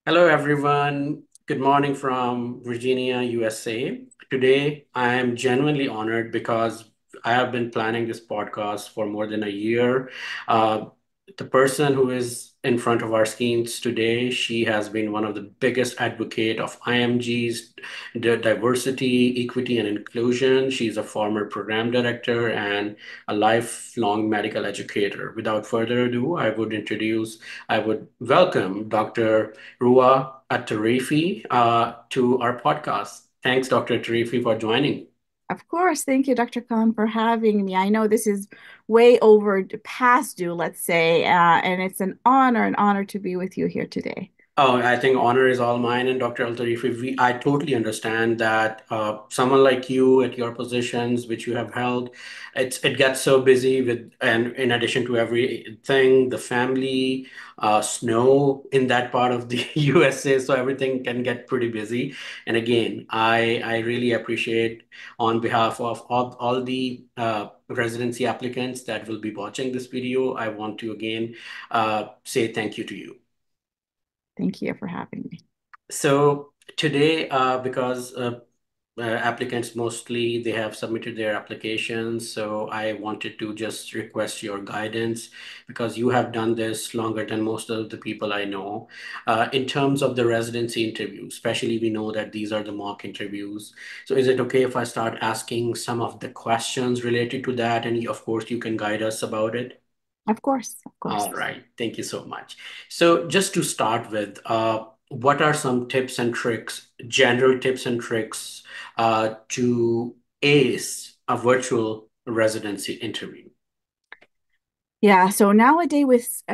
Hello, everyone. Good morning from Virginia, USA. Today, I am genuinely honored because I have been planning this podcast for more than a year. Uh, the person who is in front of our screens today, she has been one of the biggest advocate of IMG's diversity, equity, and inclusion. She's a former program director and a lifelong medical educator. Without further ado, I would welcome Dr. Rua Elteriefi to our podcast. Thanks, Dr. Elteriefi, for joining. Of course. Thank you, Dr. Khan, for having me. I know this is way over past due, let's say, and it's an honor to be with you here today. Oh, I think honor is all mine. And Dr. Altarifi, I totally understand that someone like you at your positions, which you have held, it gets so busy with, and in addition to everything, the family, snow in that part of the USA, so everything can get pretty busy. And again, I really appreciate on behalf of all the residency applicants that will be watching this video, I want to again say thank you to you. Thank you for having me. So today, because applicants mostly they have submitted their applications, so I wanted to just request your guidance because you have done this longer than most of the people I know. In terms of the residency interview, especially we know that these are the mock interviews. So is it okay if I start asking some of the questions related to that? And of course, you can guide us about it. Of course, of course. All right, thank you so much. So just to start with, what are some tips and tricks, general tips and tricks, to ace a virtual residency interview? Yeah, so nowadays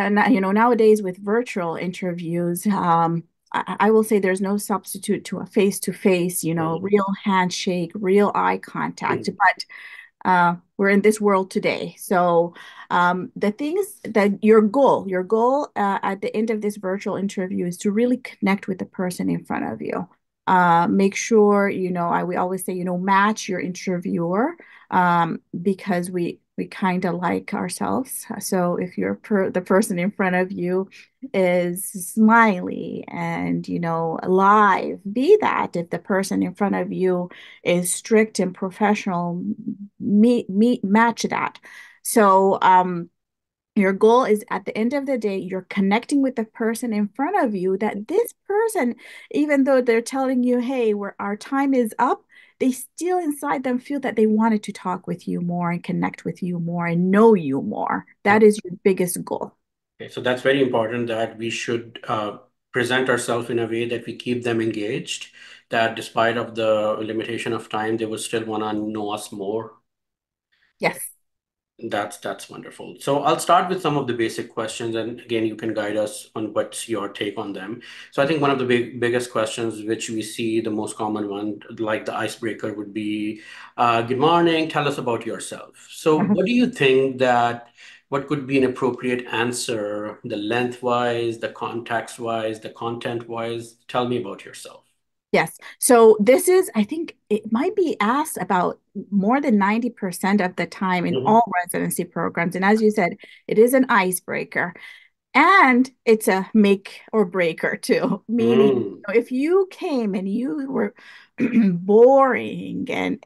with virtual interviews, I will say there's no substitute to a face-to-face, Mhm. real handshake, real eye contact. Mhm. But we're in this world today. So the things that your goal at the end of this virtual interview is to really connect with the person in front of you. Make sure, we always say, match your interviewer because we kind of like ourselves. So if the person in front of you is smiley and, alive, be that. If the person in front of you is strict and professional, match that. So your goal is at the end of the day, you're connecting with the person in front of you, that this person, even though they're telling you, hey, our time is up, they still inside them feel that they wanted to talk with you more and connect with you more and know you more. That is your biggest goal. Okay, so that's very important that we should present ourselves in a way that we keep them engaged, that despite of the limitation of time, they would still want to know us more. Yes. That's wonderful. So I'll start with some of the basic questions, and again, you can guide us on what's your take on them. So I think one of the biggest questions, which we see the most common one, like the icebreaker, would be, "Good morning. Tell us about yourself." So what do you think that what could be an appropriate answer, the length wise, the context wise, the content wise? Tell me about yourself. Yes. So this is, I think it might be asked about more than 90% of the time in Mhm. all residency programs. And as you said, it is an icebreaker. And it's a make or breaker too, meaning Mm. if you came and you were boring and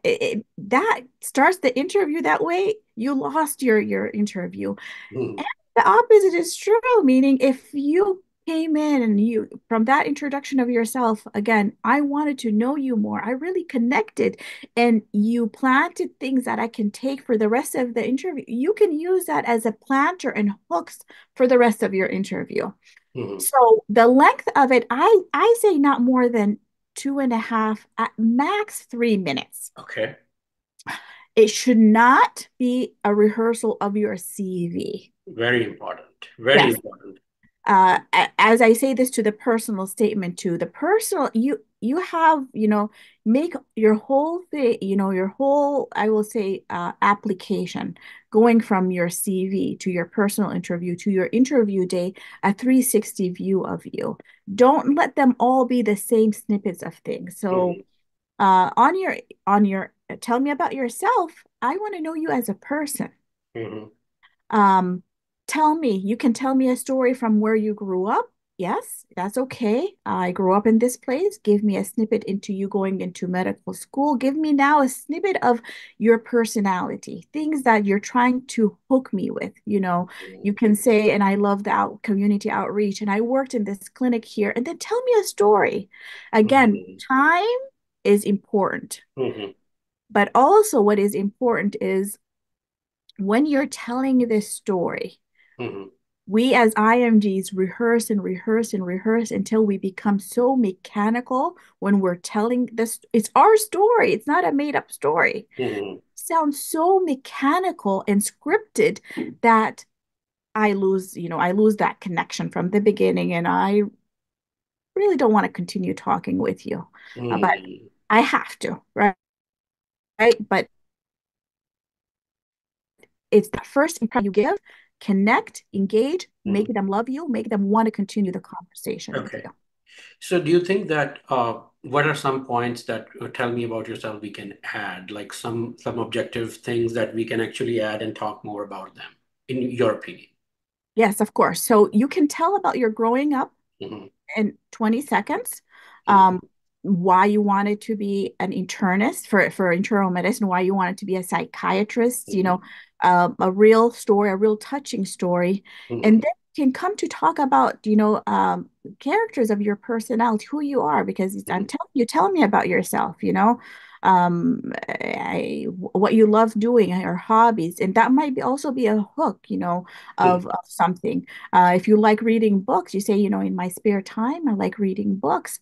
that starts the interview that way, you lost your interview. Mm. And the opposite is true, meaning if you came in and you, from that introduction of yourself, again, I wanted to know you more. I really connected and you planted things that I can take for the rest of the interview. You can use that as a planter and hooks for the rest of your interview. Mhm. So the length of it, I say not more than 2.5, at max 3 minutes. Okay. It should not be a rehearsal of your CV. Very important. Very Yes. important. As I say this to the personal statement too, the personal you have, make your whole thing, your whole, I will say, application going from your CV to your personal interview to your interview day, a 360 view of you. Don't let them all be the same snippets of things. So Mhm. on your tell me about yourself. I want to know you as a person. Mhm. Um, you can tell me a story from where you grew up. Yes, that's okay. I grew up in this place. Give me a snippet into you going into medical school. Give me now a snippet of your personality, things that you're trying to hook me with. You can say, and I love the community outreach, and I worked in this clinic here, and then tell me a story. Again, Mhm. time is important, Mhm. but also what is important is when you're telling this story, Mhm. we as IMGs rehearse and rehearse and rehearse until we become so mechanical when we're telling this. It's our story. It's not a made up story. Mhm. Sounds so mechanical and scripted that I lose that connection from the beginning, and I really don't want to continue talking with you. But Mhm. I have to, right? Right? But it's the first impression you give, connect, engage, make Mhm. them love you, make them want to continue the conversation with Okay. you. So do you think that what are some points that tell me about yourself we can add, like some objective things that we can actually add and talk more about them, in your opinion? Yes, of course. So you can tell about your growing up Hmm. in 20 seconds. Hmm. Um, why you wanted to be an internist for internal medicine, why you wanted to be a psychiatrist, Hmm. a real story, a real touching story. And Hmm. then you can come to talk about, characters of your personality, who you are, because I'm Hmm. telling you, tell me about yourself, what you love doing, your hobbies. And that might also be a hook, of something. If you like reading books, you say, in my spare time, I like reading books.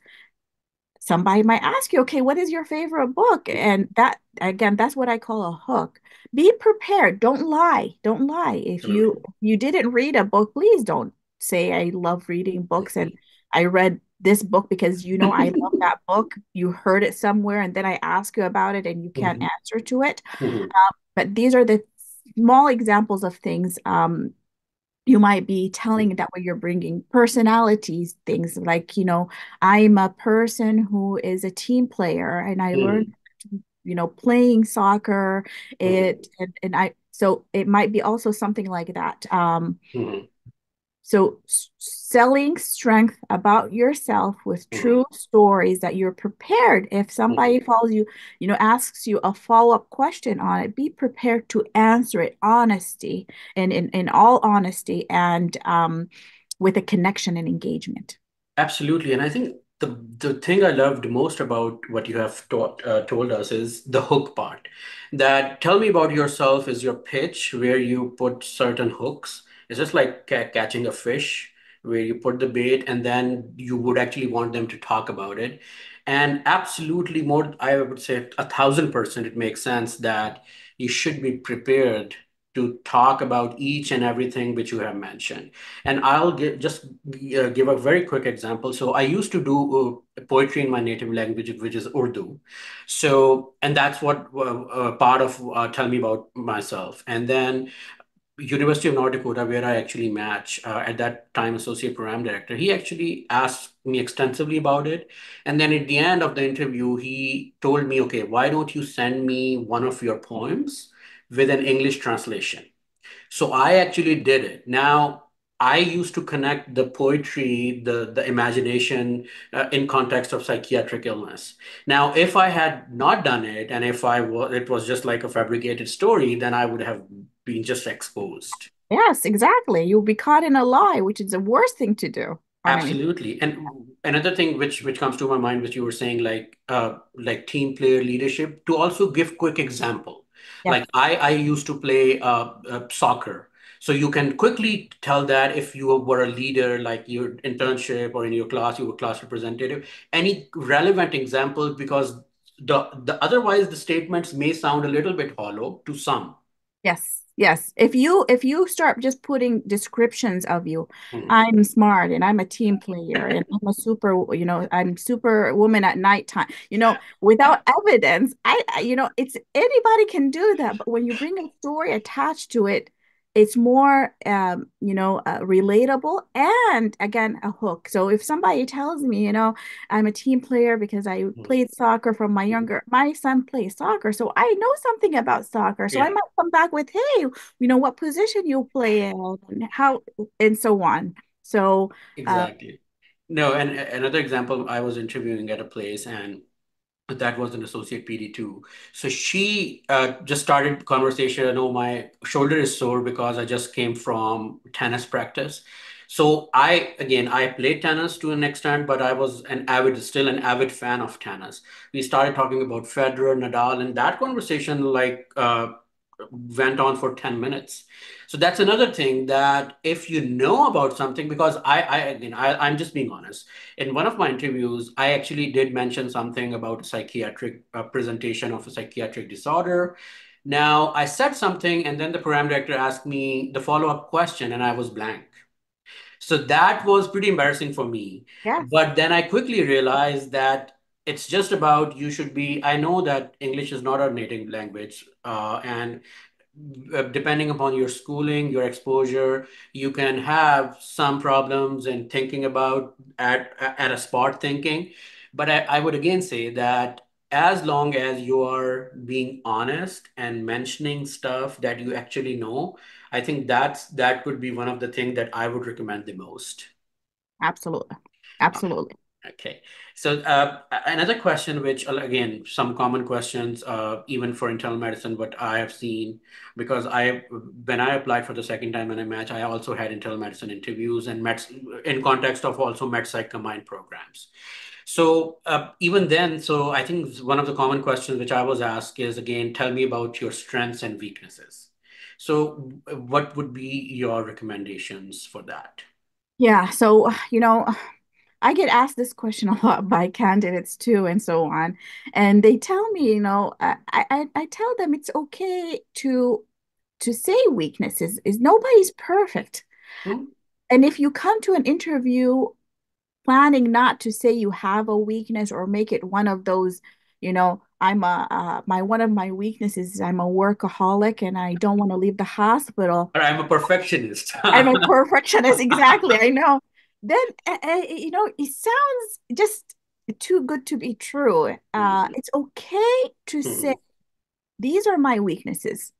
Somebody might ask you, okay, what is your favorite book? And that, again, that's what I call a hook. Be prepared. Don't lie. Don't lie. If you Absolutely. if you didn't read a book, please don't say I love reading books and I read this book because I love that book. You heard it somewhere and then I ask you about it and you can't Hmm. answer to it. Hmm. But these are the small examples of things. You might be telling that way you're bringing personalities, things like, I'm a person who is a team player and I learned, Hmm. playing soccer. Hmm. So it might be also something like that. Hmm. So selling strength about yourself with Hmm. true stories that you're prepared. If somebody Hmm. follows you, asks you a follow-up question on it, be prepared to answer it honesty and in all honesty and with a connection and engagement. Absolutely. And I think the thing I loved most about what you have told us is the hook part. That tell me about yourself is your pitch where you put certain hooks. It's just like catching a fish where you put the bait and then you would actually want them to talk about it. And absolutely more, I would say 1,000% it makes sense that you should be prepared to talk about each and everything which you have mentioned. And I'll give a very quick example. So I used to do poetry in my native language, which is Urdu. So, and that's what part of Tell Me About Myself. And then University of North Dakota, where I actually match at that time, associate program director, he actually asked me extensively about it. And then at the end of the interview, he told me, okay, why don't you send me one of your poems with an English translation? So I actually did it. Now, I used to connect the poetry, the imagination in context of psychiatric illness. Now, if I had not done it, and if it was just like a fabricated story, then I would have been just exposed. Yes, exactly. You'll be caught in a lie, which is the worst thing to do on any. Absolutely. And another thing which comes to my mind, which you were saying, like team player leadership, to also give quick example. Yes. Like I used to play soccer. So you can quickly tell that if you were a leader, like your internship or in your class, you were class representative, any relevant example, because the otherwise the statements may sound a little bit hollow to some. Yes, yes. If you start just putting descriptions of you, Mhm. I'm smart and I'm a team player and I'm super woman at nighttime, without evidence, it's anybody can do that. But when you bring a story attached to it, it's more relatable and again a hook. So if somebody tells me, I'm a team player because I Mhm. played soccer from Mhm. my son plays soccer, so I know something about soccer. So I Yeah. might come back with, hey, what position you play in and how and so on. So, Exactly. No, and another example, I was interviewing at a place, and that was an associate PD too. So she just started conversation. Oh, my shoulder is sore because I just came from tennis practice. So I played tennis to an extent, but I was still an avid fan of tennis. We started talking about Federer, Nadal, and that conversation went on for 10 minutes. So that's another thing, that if you know about something, because I'm just being honest. In one of my interviews, I actually did mention something about a psychiatric presentation of a psychiatric disorder. Now, I said something, and then the program director asked me the follow-up question, and I was blank. So that was pretty embarrassing for me. yes, But then I quickly realized that it's just about, I know that English is not our native language, and depending upon your schooling, your exposure, you can have some problems in thinking about at a spot thinking. But I would again say that as long as you are being honest and mentioning stuff that you actually know, I think that could be one of the things that I would recommend the most. absolutely. Uh, Absolutely. Okay. So another question, which again, some common questions, even for internal medicine, what I have seen, because when I applied for the second time in a match, I also had internal medicine interviews and met in context of also med psych combined programs. So even then, so I think one of the common questions which I was asked is, again, tell me about your strengths and weaknesses. So what would be your recommendations for that? Yeah. So, I get asked this question a lot by candidates too, and so on. And they tell me, I tell them it's okay to say weaknesses. Is nobody's perfect. Hmm? And if you come to an interview planning not to say you have a weakness or make it one of those, I'm a my one of my weaknesses is I'm a workaholic and I don't want to leave the hospital. Or I'm a perfectionist. I'm a perfectionist, exactly. I know. Then, it sounds just too good to be true. Mhm, It's okay to say mhm. these are my weaknesses,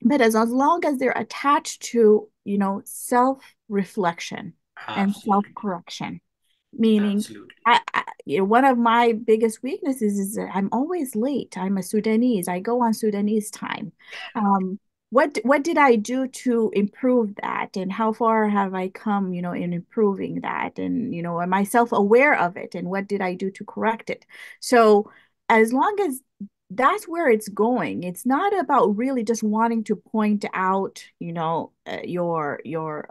but as long as they're attached to, self-reflection and Absolutely. self-correction. Meaning, Absolutely. one of my biggest weaknesses is that I'm always late. I'm a Sudanese. I go on Sudanese time. Um, what did I do to improve that, and how far have I come, in improving that? And am I self-aware of it? And what did I do to correct it? So, as long as that's where it's going. It's not about really just wanting to point out,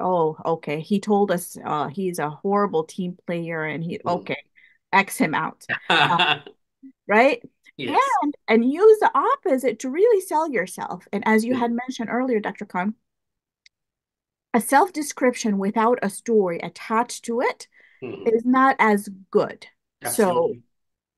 oh, okay, he told us he's a horrible team player and Mhm. okay, X him out. Uh, right? Yes. And use the opposite to really sell yourself. And as you had Mhm, mentioned earlier, Dr. Khan, a self-description without a story attached to it mhm. is not as good. So Absolutely.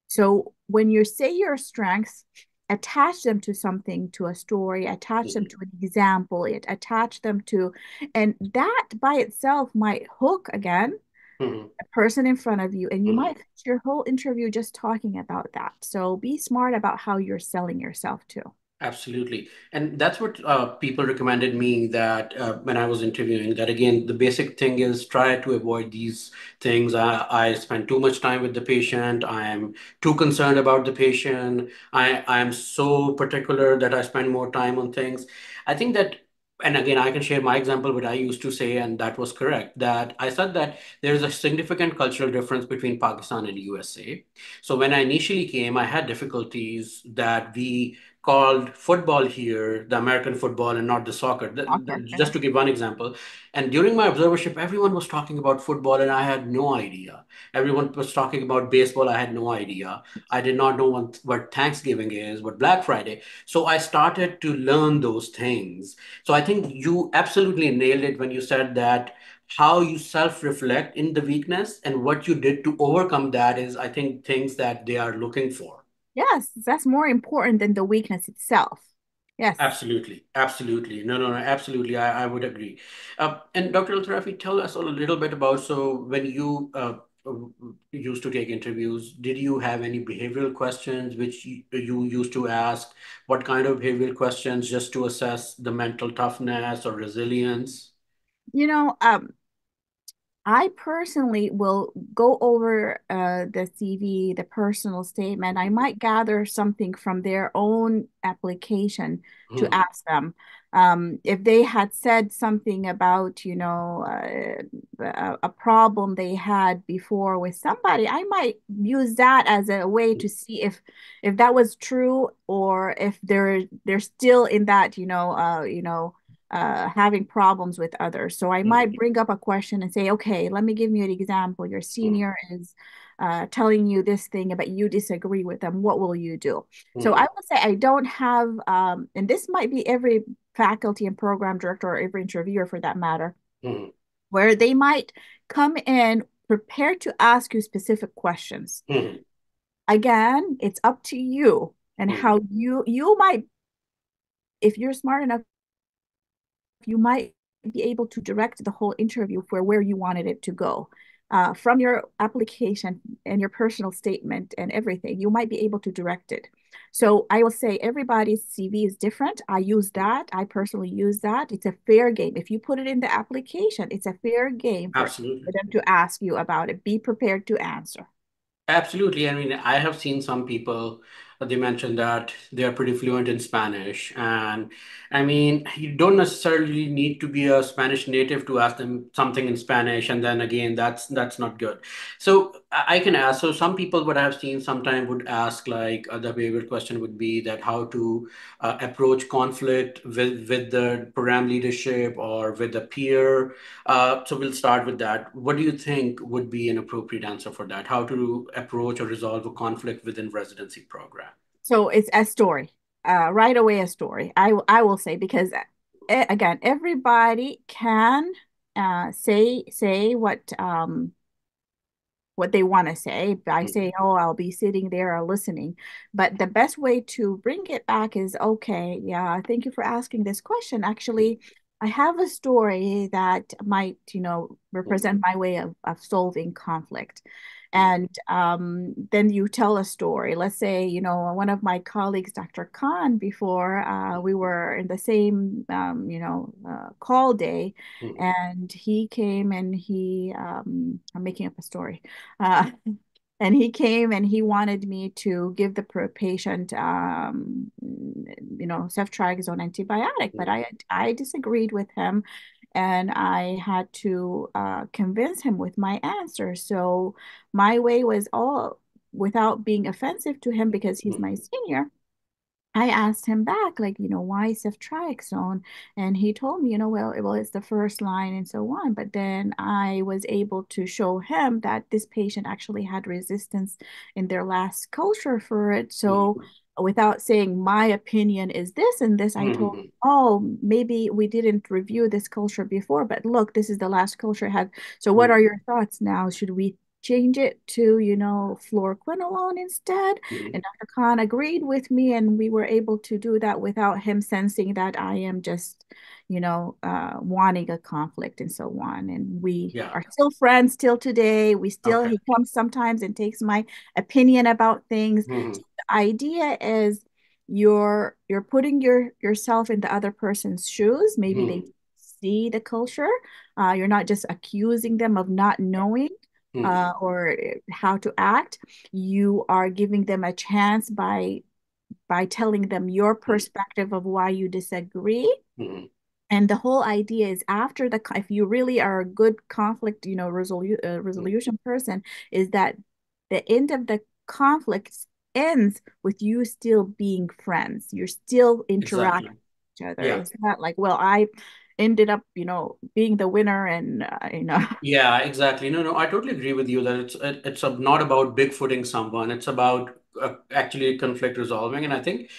So when you say your strengths, attach them to something, to a story, attach them Mhm, to an example, attach them to, and that by itself might hook again mhm, the person in front of you, and you mhm. might finish your whole interview just talking about that. So be smart about how you're selling yourself too. Absolutely. And that's what people recommended me, that when I was interviewing, that again, the basic thing is try to avoid these things. I spend too much time with the patient. I am too concerned about the patient. I am so particular that I spend more time on things. I think that, and again, I can share my example, what I used to say, and that was correct, that I said that there is a significant cultural difference between Pakistan and USA. So when I initially came, I had difficulties that we called football here the American football and not the soccer. Awkward. Just to give one example. And during my observership, everyone was talking about football and I had no idea. Everyone was talking about baseball. I had no idea. I did not know what Thanksgiving is, what Black Friday. So I started to learn those things. So I think you absolutely nailed it when you said that how you self-reflect in the weakness and what you did to overcome that is, I think, things that they are looking for. Yes, that's more important than the weakness itself. Yes. Absolutely. Absolutely. No, no, no, absolutely. I would agree. And Dr. Elterafi, tell us a little bit about, so when you used to take interviews, did you have any behavioral questions which you used to ask? What kind of behavioral questions just to assess the mental toughness or resilience? You know, um, I personally will go over the CV, the personal statement. I might gather something from their own application to Mhm. ask them. If they had said something about, a problem they had before with somebody, I might use that as a way to see if that was true, or if they're still in that, having problems with others. So I Mhm. might bring up a question and say, okay, let me give you an example. Your Mhm. senior is telling you this thing, but you disagree with them. What will you do? So I Mhm. would say I don't have, and this might be every faculty and program director or every interviewer for that matter, Mhm. where they might come in prepared to ask you specific questions. Mhm. Again, it's up to you and Mhm. how you might, if you're smart enough, you might be able to direct the whole interview for where you wanted it to go. From your application and your personal statement and everything, you might be able to direct it. So I will say everybody's CV is different. I use that. I personally use that. It's a fair game. If you put it in the application, it's a fair game for Absolutely. them to ask you about it. Be prepared to answer. Absolutely. I mean, I have seen some people, they mentioned that they are pretty fluent in Spanish. And I mean, you don't necessarily need to be a Spanish native to ask them something in Spanish. And then again, that's not good. So I can ask. So some people, what I've seen sometime would ask, like, the behavioral question would be that how to approach conflict with the program leadership or with a peer. So we'll start with that. What do you think would be an appropriate answer for that? How to approach or resolve a conflict within residency program? So it's a story, right away a story. I will say because again, everybody can say what they want to say by saying, Mhm. oh, I'll be sitting there or listening. But the best way to bring it back is, okay, yeah, thank you for asking this question. Actually, I have a story that might, represent my way of solving conflict. Mhm. And then you tell a story. Let's say, one of my colleagues, Dr. Khan, before we were in the same, call day, Mhm. and he came and I'm making up a story. Uh, and he came and he wanted me to give the patient, ceftriaxone antibiotic, but I disagreed with him, and I had to convince him with my answer. So my way was all without being offensive to him because he's my Mhm. senior. I asked him back, like, why ceftriaxone? And he told me, well, it's the first line and so on. But then I was able to show him that this patient actually had resistance in their last culture for it. So Mhm. without saying my opinion is this and this, I told, Mhm. oh, maybe we didn't review this culture before, but look, this is the last culture I had. So what are Mhm. your thoughts now? Should we change it to, fluoroquinolone instead? Mhm. And Dr. Khan agreed with me, and we were able to do that without him sensing that I am just, wanting a conflict and so on. And we Yeah. are still friends till today. Okay. He comes sometimes and takes my opinion about things. Mhm. So the idea is you're putting yourself in the other person's shoes. Maybe they Mhm. see the culture. You're not just accusing them of not knowing Mhm. or how to act. You are giving them a chance by telling them your perspective of why you disagree. Mhm. And the whole idea is after if you really are a good conflict, Mhm. resolution person, is that the end of the conflict ends with you still being friends. You're still interacting Exactly. with each other. Yeah. It's not like, well, I ended up, being the winner and, Yeah, exactly. No, no, I totally agree with you that not about bigfooting someone. It's about actually conflict resolving, and I think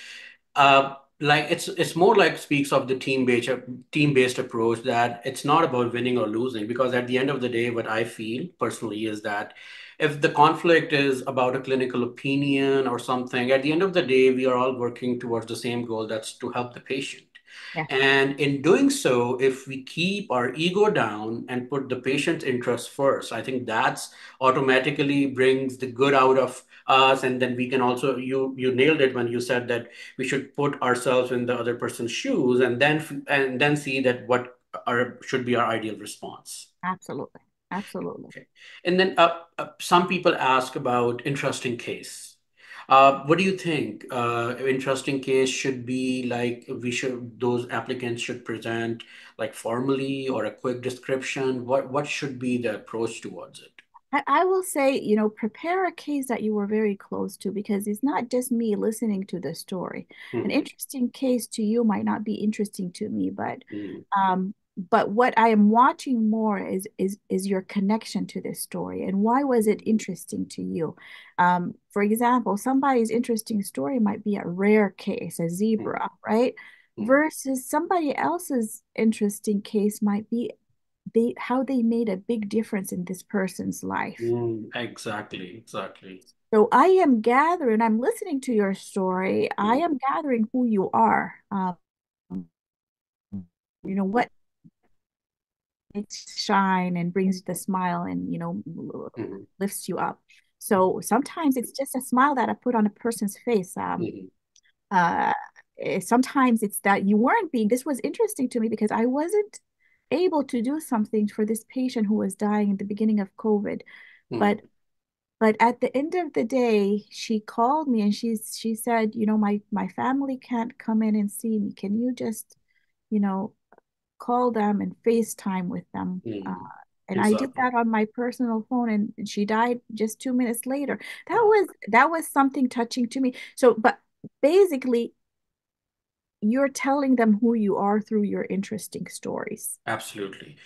like it's more like speaks of the team based approach that it's not about winning or losing because at the end of the day, what I feel personally is that if the conflict is about a clinical opinion or something, at the end of the day, we are all working towards the same goal, that's to help the patient. yeah, And in doing so, if we keep our ego down and put the patient's interest first, I think that's automatically brings the good out of us. And then we can also, you nailed it when you said that we should put ourselves in the other person's shoes and then see that what should be our ideal response. absolutely. Absolutely. Okay. And then some people ask about interesting case. What do you think? Interesting case should be like those applicants should present like formally or a quick description. What should be the approach towards it? I will say, prepare a case that you were very close to because it's not just me listening to the story. An Mm, interesting case to you might not be interesting to me, mm, but what I am watching more is your connection to this story and why was it interesting to you? For example, somebody's interesting story might be a rare case, a mm, zebra, right? mm, Versus somebody else's interesting case might be how they made a big difference in this person's life. exactly, exactly. So I am gathering, I'm listening to your story. I Mm, am gathering who you are. What makes shine and brings the smile and, mm, lifts you up. So sometimes it's just a smile that I put on a person's face. mm, Uh, Sometimes it's that this was interesting to me because I wasn't able to do something for this patient who was dying at the beginning of COVID. mm, But but at the end of the day, she called me and she said, my family can't come in and see me. Can you just, you know, call them and FaceTime with them? mm. And I did Exactly. that on my personal phone and she died just 2 minutes later. That was something touching to me. So, but basically, you're telling them who you are through your interesting stories. Absolutely.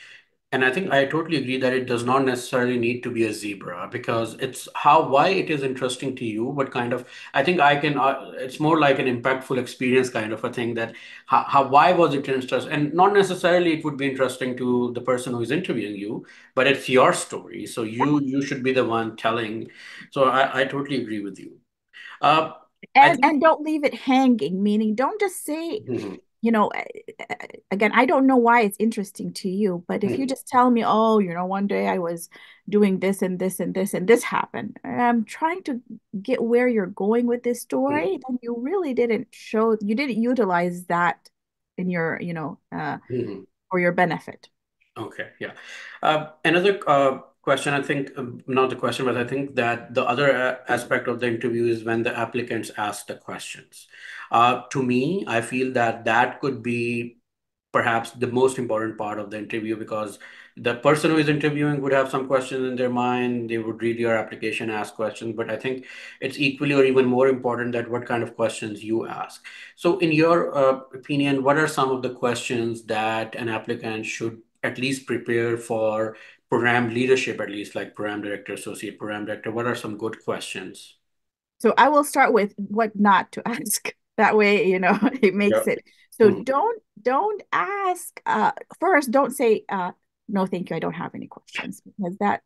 And I think I totally agree that it does not necessarily need to be a zebra because it's why it is interesting to you. What kind of, I think it's more like an impactful experience kind of a thing that why was it interesting? And not necessarily it would be interesting to the person who is interviewing you, but it's your story. So you should be the one telling. So I totally agree with you. Uh, I And think, don't leave it hanging, meaning don't just say, Mhm, you know, again, I don't know why it's interesting to you, but if you mhm, just tell me, oh, one day I was doing this and this and this and this happened, I'm trying to get where you're going with this story, mhm, then you didn't utilize that in your, mhm. for your benefit. Okay, yeah. Another question, I think, not the question, but I think that the other aspect of the interview is when the applicants ask the questions. To me, I feel that that could be perhaps the most important part of the interview because the person who is interviewing would have some questions in their mind. They would read your application, ask questions, but I think it's equally or even more important that what kind of questions you ask. So, in your opinion, what are some of the questions that an applicant should at least prepare for program leadership, at least like program director, associate program director? What are some good questions? So I will start with what not to ask. That way, it makes Yeah. it. So don't ask first, don't say no, thank you, I don't have any questions because that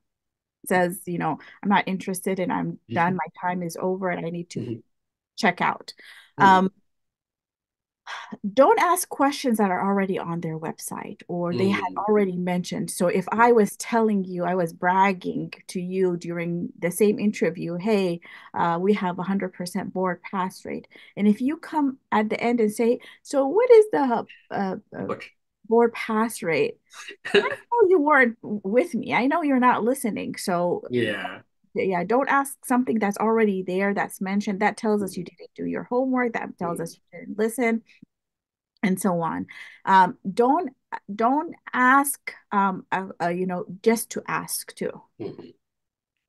says, I'm not interested and I'm done. Mhm. My time is over and I need to Mhm. check out. Mhm. Um, don't ask questions that are already on their website or they had Mhm. already mentioned. So if I was telling you, I was bragging to you during the same interview, hey, we have 100% board pass rate. And if you come at the end and say, so what is the But board pass rate? I know you weren't with me. I know you're not listening. So yeah. yeah, don't ask something that's already there, that's mentioned. That tells us you didn't do your homework. That tells us Mhm. you didn't listen and so on. Don't ask just to ask too. Mhm.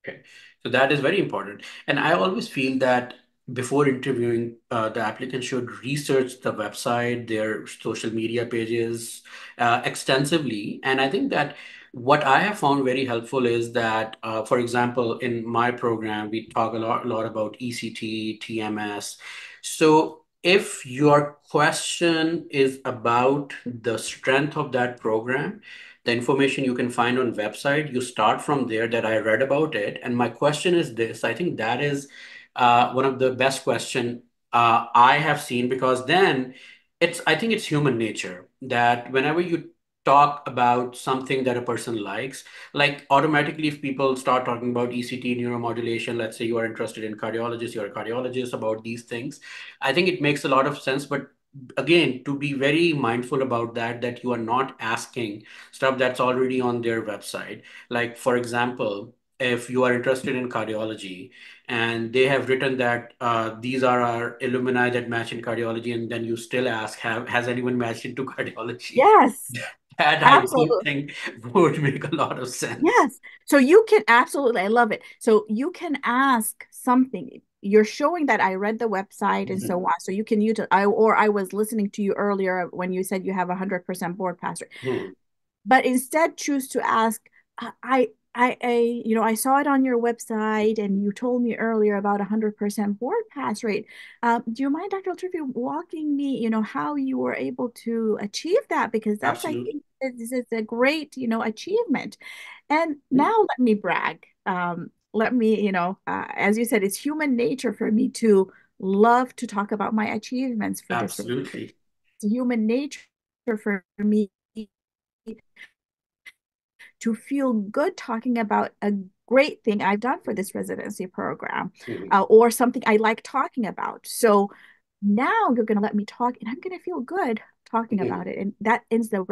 Okay, so that is very important. And I always feel that before interviewing, the applicant should research the website, their social media pages extensively. And I think that what I have found very helpful is that, for example, in my program, we talk a lot about ECT, TMS. So if your question is about the strength of that program, the information you can find on website, you start from there that I read about it. And my question is this, I think that is one of the best question I have seen because then I think it's human nature that whenever you talk about something that a person likes, like automatically if people start talking about ECT, neuromodulation, let's say you are interested in cardiologist, you're a cardiologist about these things, I think it makes a lot of sense. But again, to be very mindful about that, that you are not asking stuff that's already on their website. Like, for example, if you are interested in cardiology and they have written that these are our alumni that match in cardiology, and then you still ask, has anyone matched into cardiology? Yes, That I don't absolutely. think would make a lot of sense. Yes. So you can absolutely, I love it. So you can ask something. You're showing that I read the website and so Mhm. on. So you can use it. I was listening to you earlier when you said you have 100% board pass rate, Mhm. but instead choose to ask, I saw it on your website and you told me earlier about 100% board pass rate. Do you mind, Dr. Elteriefi, walking me, how you were able to achieve that? Because that's, I Absolutely. think, this is a great, achievement. And now let me brag. Let me, as you said, it's human nature for me to love to talk about my achievements for this. Absolutely. It's human nature for me to feel good talking about a great thing I've done for this residency program, Mhm. or something I like talking about. So now you're going to let me talk, and I'm going to feel good talking about Mhm. it. And that ends the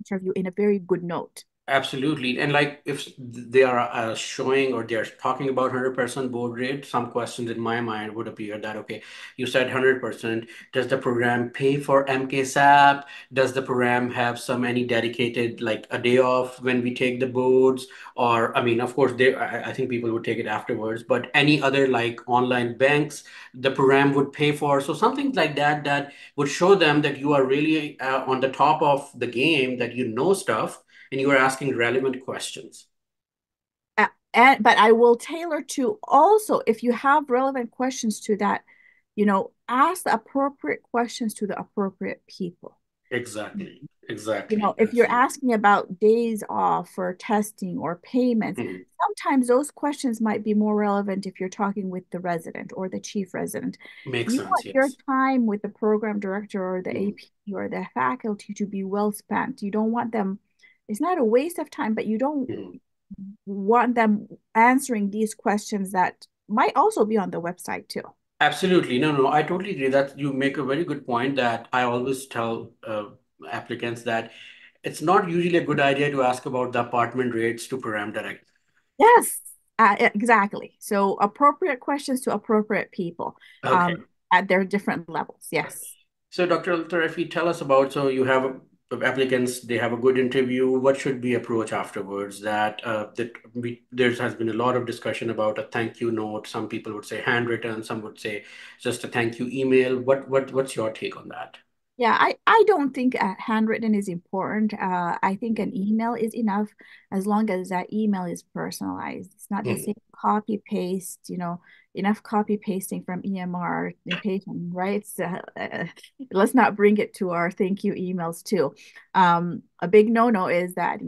interview in a very good note. Absolutely. And like if they are showing or they're talking about 100% board rate, some questions in my mind would appear that, okay, you said 100%. Does the program pay for MKSAP? Does the program have some any dedicated like a day off when we take the boards? Or, I mean, of course, I think people would take it afterwards, but any other like online banks the program would pay for. So something like that that would show them that you are really on the top of the game, that you know stuff and you are asking relevant questions. But I will tailor to also, if you have relevant questions to that, ask the appropriate questions to the appropriate people. Exactly. Exactly. If you're Absolutely. asking about days off for testing or payments, Mhm. sometimes those questions might be more relevant if you're talking with the resident or the chief resident. Makes You sense. want your Yes. time with the program director or the Mhm. AP or the faculty to be well spent. You don't want them, it's not a waste of time, but you don't Mhm. want them answering these questions that might also be on the website too. Absolutely. No, no, I totally agree that you make a very good point that I always tell applicants that it's not usually a good idea to ask about the apartment rates to program director. Yes, exactly. So appropriate questions to appropriate people, Okay. at their different levels. Yes. So, Dr. Altarafi, tell us about, so you have applicants, they have a good interview. What should we approach afterwards? There has been a lot of discussion about a thank you note. Some people would say handwritten, some would say just a thank you email. What's your take on that? Yeah, I don't think handwritten is important. I think an email is enough as long as that email is personalized. It's not the same Mhm. copy paste, enough copy pasting from EMR patient, right? So, let's not bring it to our thank you emails too. A big no-no is that,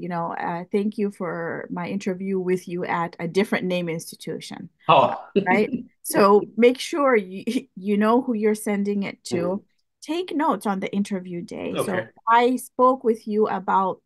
thank you for my interview with you at a different name institution, Oh, right? So make sure you you know who you're sending it Mhm. to. Take notes on the interview day. So Okay. if I spoke with you about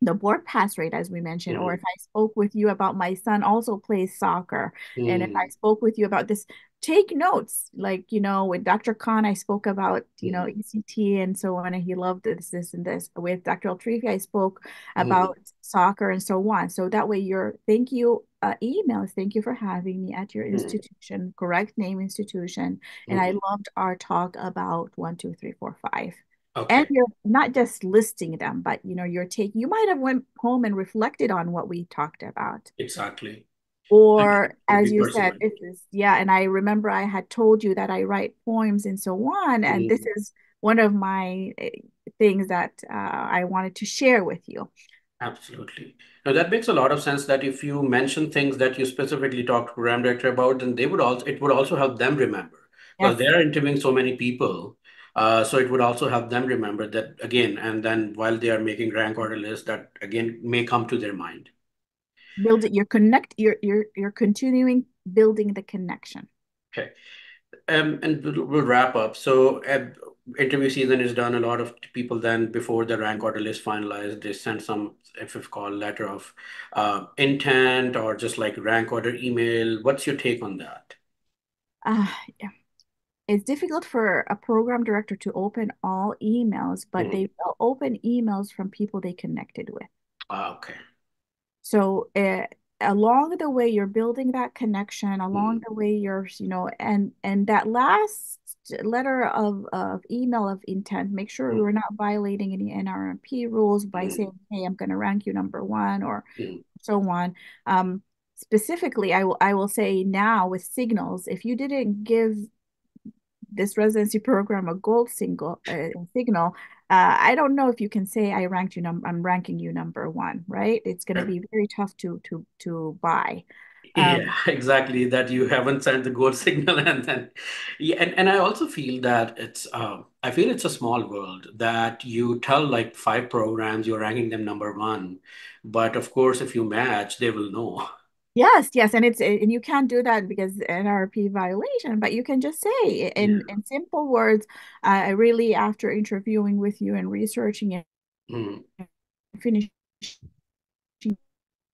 the board pass rate, as we mentioned, or if Mhm. I spoke with you about my son also plays soccer, and if I Mhm. spoke with you about this, take notes. Like, with Dr. Khan, I spoke about, Mhm. ECT and so on, and he loved this, and this. With Dr. Elteriefi, I spoke Mhm. about soccer and so on. So that way your thank you email is thank you for having me at your Mhm. institution, correct name institution. And I Mhm. loved our talk about 1, 2, 3, 4, 5, and Okay. you're not just listing them, but you might have went home and reflected on what we talked about. Exactly. Or Would as be you said, personal. this is, yeah, and I remember I had told you that I write poems and so on, and this Mhm. is one of my things that I wanted to share with you. Absolutely. Now that makes a lot of sense that if you mention things that you specifically talk to program director about, then it would also help them remember because Yes, they are interviewing so many people. So it would also help them remember that again, and then while they are making rank order lists, that again may come to their mind. build it. You're continuing building the connection. Okay. And we'll wrap up. So, interview season is done. A lot of people then, before the rank order list finalized, they send some, if it's called letter of intent or just like rank order email. What's your take on that? Uh, yeah. It's difficult for a program director to open all emails, but they will open emails from people they connected with. Okay. So along the way, you're building that connection. Along the way, you're, and that last letter of email of intent, make sure we're not violating any NRMP rules by saying, "Hey, I'm going to rank you number one," or so on. Specifically, I will say now with signals, if you didn't give this residency program a gold signal, I don't know if you can say I'm ranking you number one, right? It's going to be very tough to buy. Yeah, exactly. That you haven't sent the gold signal, and then, yeah, and I also feel that I feel it's a small world that you tell like five programs, you're ranking them number one, but of course, if you match, they will know. Yes, yes, and you can't do that because NRP violation, but you can just say in Yeah. simple words, I really, after interviewing with you and researching and Mm, finishing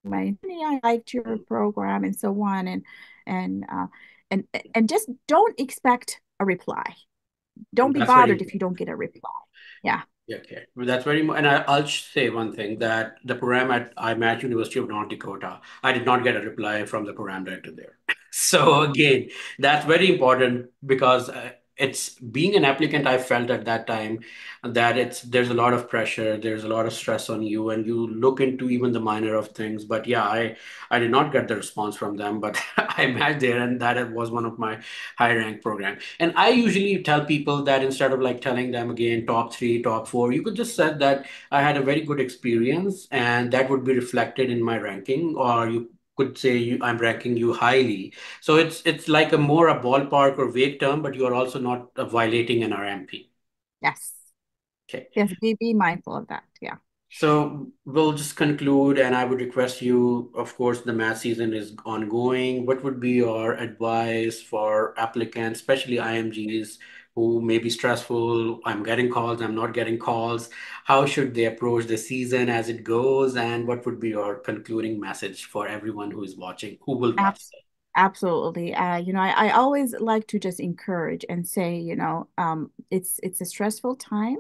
my, I liked your mm. program and so on, and uh, and and just don't expect a reply. Don't be That's very bothered if you important. don't get a reply. Yeah. Yeah, okay. Well, that's and I'll say one thing that the program at IMAT University of North Dakota, I did not get a reply from the program director there. So again, that's very important because it's being an applicant. I felt at that time that there's a lot of pressure, there's a lot of stress on you, and you look into even the minor of things. But yeah, I did not get the response from them, but I matched there, and that was one of my high rank program. And I usually tell people that instead of like telling them again top three, top four, you could just say that I had a very good experience, and that would be reflected in my ranking, or you could say I'm ranking you highly. So it's like a more a ballpark or vague term, but you are also not violating an RMP. Yes. Okay. Yes. Be mindful of that. Yeah. So we'll just conclude, and I would request you, of course, the math season is ongoing. What would be your advice for applicants, especially IMGs, who may be stressful? I'm getting calls, I'm not getting calls. How should they approach the season as it goes? And what would be your concluding message for everyone who is watching, who will watch Abs Absolutely. I always like to just encourage and say, it's a stressful time,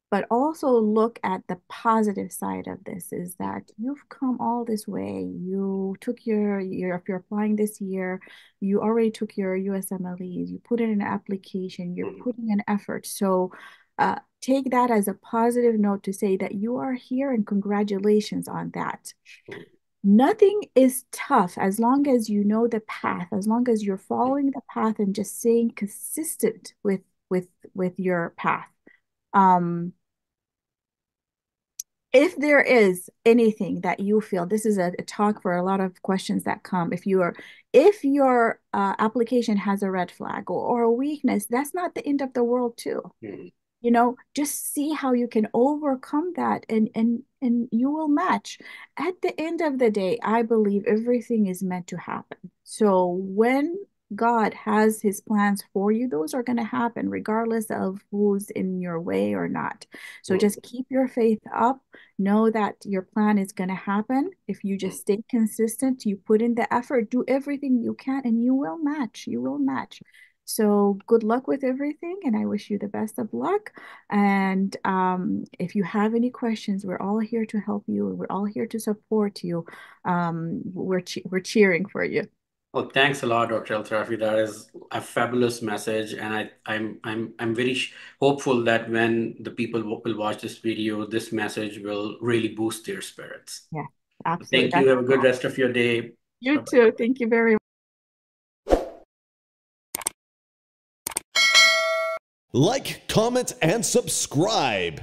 but also look at the positive side of this is that you've come all this way. You took if you're applying this year, you already took your USMLEs, you put in an application, you're this? putting an effort. So take that as a positive note to say that you are here and congratulations on that. Nothing is tough as long as you know the path, as long as you're following the path and just staying consistent with your path. Um, if there is anything that you feel, this is a talk for a lot of questions that come. If your application has a red flag or a weakness, that's not the end of the world too. Mhm. Just see how you can overcome that and you will match. At the end of the day, I believe everything is meant to happen. So when God has his plans for you, those are going to happen regardless of who's in your way or not. So just keep your faith up. Know that your plan is going to happen. If you just stay consistent, you put in the effort, do everything you can, and you will match. You will match. So good luck with everything, and I wish you the best of luck. And if you have any questions, we're all here to help you. We're all here to support you. We're cheering for you. Well, thanks a lot, Dr. Elteriefi. That is a fabulous message, and I'm very hopeful that when the people will watch this video, this message will really boost their spirits. Yeah, absolutely. Thank you. That's Have the a good goal. rest of your day. You Bye bye. too. Thank you very much. Like, comment, and subscribe.